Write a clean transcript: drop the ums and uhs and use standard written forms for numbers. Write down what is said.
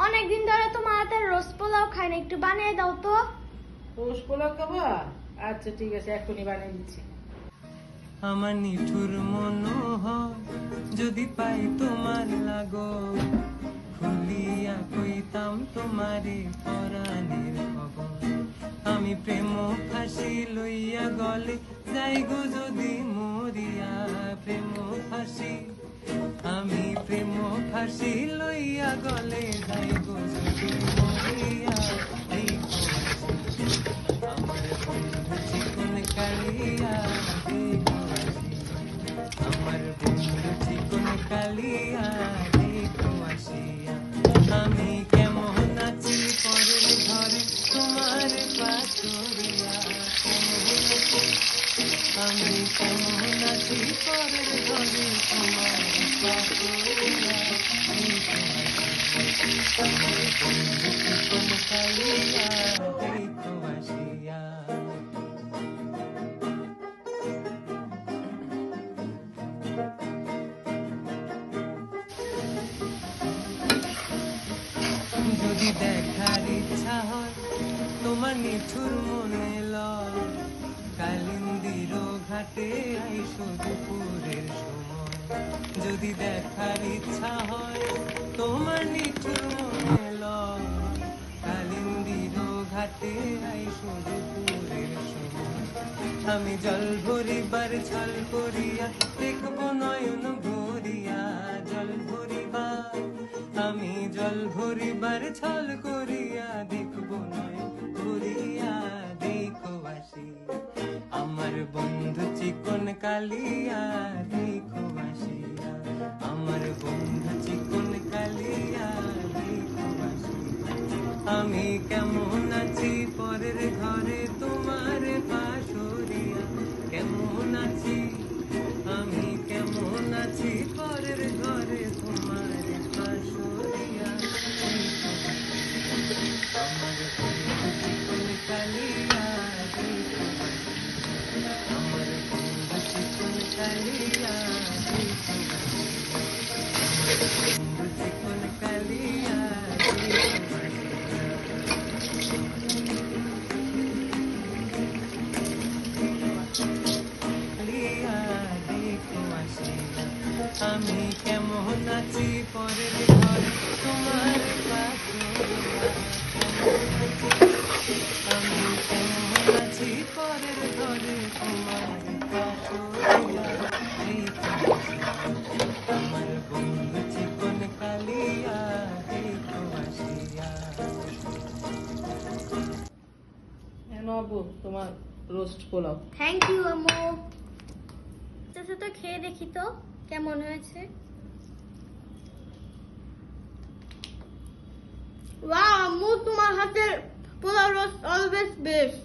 অনেকদিন ধরে তোমার হাতে রোস্ট পোলাও খাই না, একটু বানিয়ে দাও তো। রোস্ট পোলাও খাবা? আচ্ছা ঠিক আছে, এখনই বানিয়ে দিচ্ছি। আমার নিঠুর মনোহর যদি পাই তোমার লাগো, খুলিয়া কইতাম তোমারে পরাণের খবর। আমি প্রেম ফাঁসি লইয়া গলে যাই গো যদি মরিয়া, প্রেম ফাঁসি আমি প্রেম ফাঁসি লইয়া গলে যাই গো যদি মরিয়া। এই আমার বন্ধু চিকন কালিয়া, আমার বন্ধু চিকন কালিয়া দেখো আসিয়া। আমি কেমন আছি পরের ঘরে তোমার পাশরিয়া, আমি কেমন আছি পরের ঘরে তোমার পাশরিয়া। আমার বন্ধু চিকন কালিয়া দেখো আসিয়া। যদি দেখার ইচ্ছা হয় তোমার নিঠুর মনে লয়, কালিন্দির ঘাটে আইসো দুপুরের সময়। যদি দেখার ইচ্ছা হয় তোমার নিঠুর মনে লয়, কালিন্দির ঘাটে আইসো দুপুরের সময়। আমি জল ভরিবার ছল করিয়া দেখবো নয়ন ভরিয়া, জল ভরিবার আমি জল ভরিবার ছল করিয়া দেখবো নয়ন ভরিয়া। দেখো আসি আমার বন্ধু চিকন কালিয়া, দেখো আসিয়া আমার বন্ধু চিকন কালিয়া দেখো আসিয়া। আমি কেমন আছি পরের ঘরে তোমার পাশরিয়া, কেমন আছি আমি কেমন আছি পরের ঘরে তোমার পাশরিয়া। আমার বন্ধু চিকন কালিয়া দেখো, আমার বন্ধু চিকন কালিয়া দেখো, আমার বন্ধু চিকন কালিয়া দেখো। আমি কেমন আছি পরের ঘরে তোমার পাশরিয়া, আমি কেমন আছি পরের ঘরে তোমার পাশরিয়া। আমার বন্ধু চিকন কালিয়া দেখো আসিয়া। আবু তোমার রোস্ট পোলাও। থ্যাংক ইউ আম্মু। আচ্ছা তো খেয়ে দেখি তো কেমন হয়েছে। ওয়াও আম্মু, তোমার হাতের পোলাও রোস্ট অলওয়েজ বেস্ট।